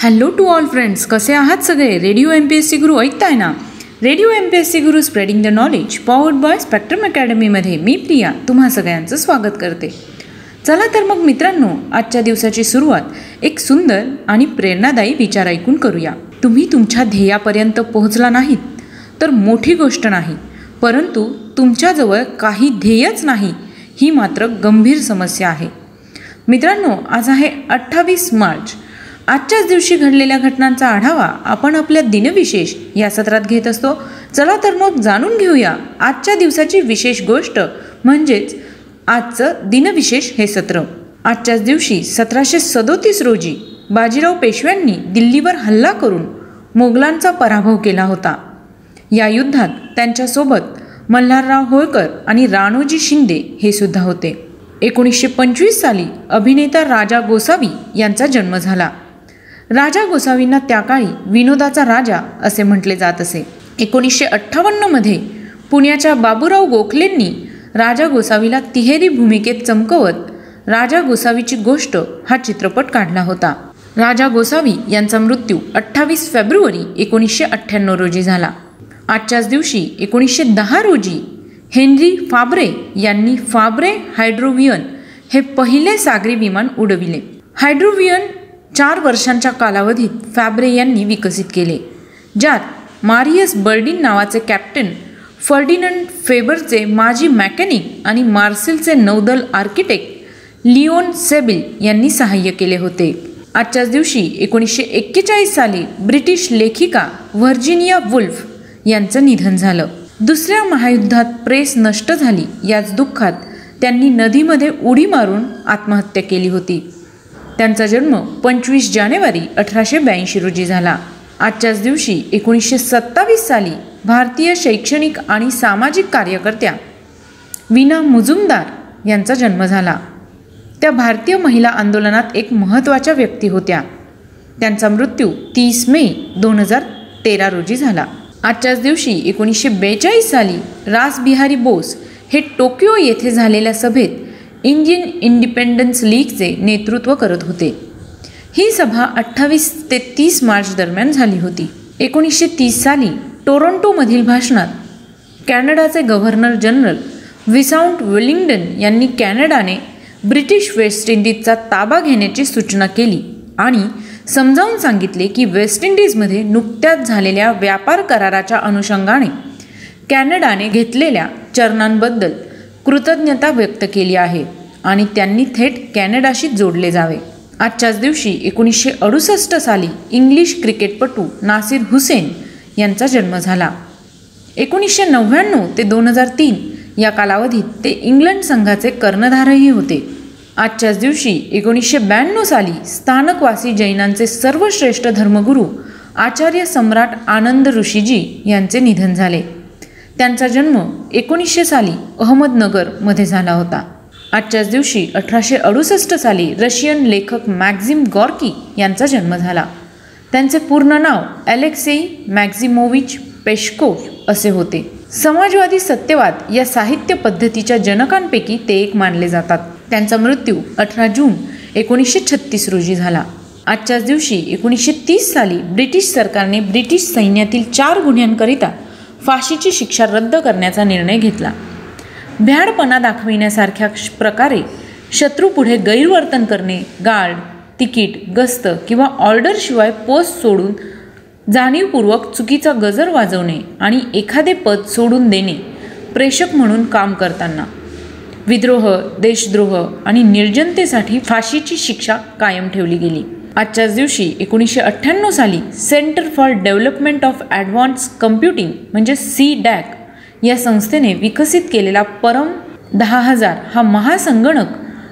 Hello to all friends, कसे आहात सगळे? रेडिओ MPSC गुरु ऐकताय ना? रेडिओ MPSC गुरु spreading the knowledge powered by Spectrum अकॅडमीमध्ये मी प्रिया तुम्हा सगळ्यांचं स्वागत करते. चला तर मग मित्रांनो, आजच्या दिवसाची सुरुवात एक सुंदर आणि प्रेरणादायी विचार ऐकून करूया. तुम्ही तुमच्या ध्येयापर्यंत पोहोचला नाहीत तर मोठी गोष्ट नाही, परंतु तुमच्याजवळ काही ध्येयच नाही ही मात्र गंभीर समस्या आहे. मित्रांनो, आज आहे 28 मार्च. आजच्याच दिवशी घडलेल्या घटनांचा आढावा आपण आपल्या दिनविशेष या सत्रात घेत असतो. चला तर मग जाणून घेऊया आजच्या दिवसाची विशेष गोष्ट, म्हणजेच आजचं दिनविशेष हे सत्र. आजच्याच दिवशी 1737 रोजी बाजीराव पेशव्यांनी दिल्लीवर हल्ला करून मोगलांचा पराभव केला होता. या युद्धात त्यांच्यासोबत मल्हारराव होळकर आणि राणोजी शिंदे हे सुद्धा होते. 1925 साली अभिनेता राजा गोसावी यांचा जन्म झाला. राजा गोसावींना त्या काळी विनोदाचा राजा असे म्हटले जात असे. 1958 मध्ये पुण्याच्या बाबूराव गोखलेंनी राजा गोसावीला तिहेरी भूमिकेत चमकवत राजा गोसावीची गोष्ट हा चित्रपट काढला होता. राजा गोसावी यांचा मृत्यू 28 फेब्रुवारी 1998 रोजी झाला. आजच्याच दिवशी 1910 रोजी हेनरी फाब्रे यांनी फाब्रे हायड्रोवियन हे पहिले सागरी विमान उडविले. हायड्रोवियन 4 वर्षांच्या कालावधीत फॅब्रे यांनी विकसित केले, ज्यात मारियस बर्डिन नावाचे कॅप्टन, फर्डिनंड फेबरचे माजी मेकॅनिक आणि मार्सेलचे नौदल आर्किटेक्ट लिओन सेबिल यांनी सहाय्य केले होते. आजच्याच दिवशी 1941 साली ब्रिटिश लेखिका व्हर्जिनिया वुल्फ यांचं निधन झालं. दुसऱ्या महायुद्धात प्रेस नष्ट झाली, याच दुःखात त्यांनी नदीमध्ये उडी मारून आत्महत्या केली होती. त्यांचा जन्म 25 जानेवारी 1882 रोजी झाला. आजच्याच दिवशी 1927 साली भारतीय शैक्षणिक आणि सामाजिक कार्यकर्त्या वीना मुजुमदार यांचा जन्म झाला. त्या भारतीय महिला आंदोलनात एक महत्त्वाच्या व्यक्ती होत्या. त्यांचा मृत्यू 30 मे 2013 रोजी झाला. आजच्याच दिवशी 1942 साली रासबिहारी बोस हे टोकियो येथे झालेल्या सभेत इंडियन इंडिपेंडन्स लीगचे नेतृत्व करत होते. ही सभा 28 ते 30 मार्च दरम्यान झाली होती. 1930 साली टोरंटोमधील भाषणात कॅनडाचे गव्हर्नर जनरल विसाउंट वेलिंग्डन यांनी कॅनडाने ब्रिटिश वेस्ट इंडिजचा ताबा घेण्याची सूचना केली आणि समजावून सांगितले की वेस्ट इंडिजमध्ये नुकत्याच झालेल्या व्यापार कराराच्या अनुषंगाने कॅनडाने घेतलेल्या चरणांबद्दल कृतज्ञता व्यक्त केली आहे आणि त्यांनी थेट कॅनडाशी जोडले जावे. आजच्याच दिवशी 1968 साली इंग्लिश क्रिकेटपटू नासिर हुसेन यांचा जन्म झाला. 1999 ते 2003 या कालावधीत ते इंग्लंड संघाचे कर्णधारही होते. आजच्याच दिवशी 1992 साली स्थानकवासी जैनांचे सर्वश्रेष्ठ धर्मगुरू आचार्य सम्राट आनंद ऋषीजी यांचे निधन झाले. त्यांचा जन्म 1900 साली अहमदनगरमध्ये झाला होता. आजच्याच दिवशी 1868 साली रशियन लेखक मॅक्झिम गॉर्की यांचा जन्म झाला. त्यांचे पूर्ण नाव अलेक्सेई मॅक्झिमोविच पेशकोव असे होते. समाजवादी सत्यवाद या साहित्य पद्धतीच्या जनकांपैकी ते एक मानले जातात. त्यांचा मृत्यू 18 जून 1936 रोजी झाला. आजच्याच दिवशी 1930 साली ब्रिटिश सरकारने ब्रिटिश सैन्यातील 4 गुन्ह्यांकरिता फाशीची शिक्षा रद्द करण्याचा निर्णय घेतला. भ्याडपणा दाखविण्यासारख्या प्रकारे शत्रूपुढे गैरवर्तन करणे, गार्ड, तिकीट, गस्त किंवा ऑर्डरशिवाय पोस्ट सोडून जाणीवपूर्वक चुकीचा गजर वाजवणे आणि एखादे पद सोडून देणे, प्रेषक म्हणून काम करताना विद्रोह, देशद्रोह आणि निर्जनतेसाठी फाशीची शिक्षा कायम ठेवली गेली. आजच्याच दिवशी 1998 साली centre for development of advance computing म्हणजे CDAC या संस्थेने विकसित केलेला परम 10000 हा महासंगणक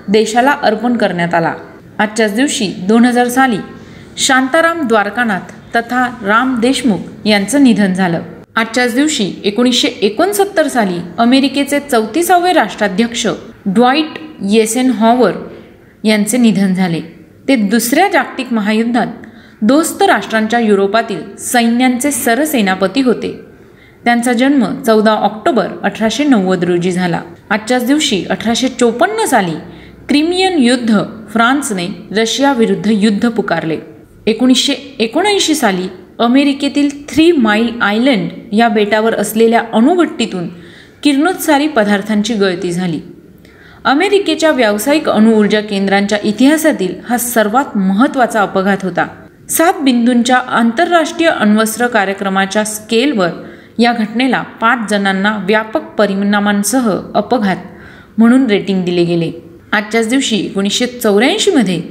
देशाला अर्पण करण्यात आला. आजच्याच दिवशी 2000 साली शांताराम द्वारकानाथ तथा राम देशमुख यांचं निधन झालं. आजच्याच दिवशी 1969 साली अमेरिकेचे 34वे राष्ट्राध्यक्ष ड्वाईट येसेनहॉवर यांचे निधन झाले. ते दुसऱ्या जागतिक महायुद्धात दोस्त राष्ट्रांच्या युरोपातील सैन्यांचे सरसेनापती होते. त्यांचा जन्म 14 ऑक्टोबर 1890 रोजी झाला. आजच्याच दिवशी 1854 साली क्रिमियन युद्ध फ्रान्सने रशिया विरुद्ध युद्ध पुकारले. 1979 साली अमेरिकेतील 3 माईल आयलंड या बेटावर असलेल्या अणुभट्टीतून किरणोत्सारी पदार्थांची गळती झाली. अमेरिकेच्या व्यावसायिक अणुऊर्जा केंद्रांच्या इतिहासातील हा सर्वात महत्त्वाचा अपघात होता. 7 बिंदूंच्या आंतरराष्ट्रीय अण्वस्त्र कार्यक्रमाच्या स्केलवर या घटनेला 5 जणांना व्यापक परिणामांसह अपघात म्हणून रेटिंग दिले गेले. आजच्याच दिवशी 1984 मध्ये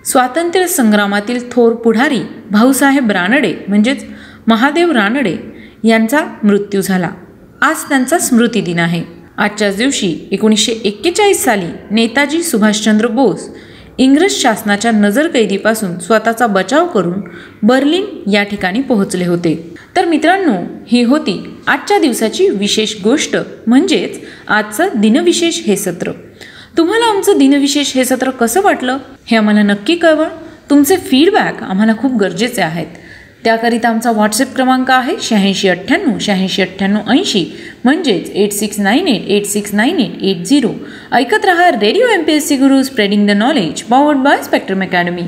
स्वातंत्र्य संग्रामातील थोर पुढारी भाऊसाहेब रानडे म्हणजेच महादेव रानडे यांचा मृत्यू झाला. आज त्यांचा स्मृतिदिन आहे. आजच्याच दिवशी 1941 साली नेताजी सुभाषचंद्र बोस इंग्रज शासनाच्या नजरकैदीपासून स्वतःचा बचाव करून बर्लिन या ठिकाणी पोहोचले होते. तर मित्रांनो, ही होती आजच्या दिवसाची विशेष गोष्ट, म्हणजेच आजचं दिनविशेष हे सत्र. तुम्हाला आमचं दिनविशेष हे सत्र कसं वाटलं हे आम्हाला नक्की कळवा. तुमचे फीडबॅक आम्हाला खूप गरजेचे आहेत. त्याकरिता आमचा व्हॉट्सअप क्रमांक आहे 8698 8698 80, म्हणजेच 8698869880. ऐकत रहा रेडिओ MPSC गुरु, spreading the knowledge, powered by spectrum academy.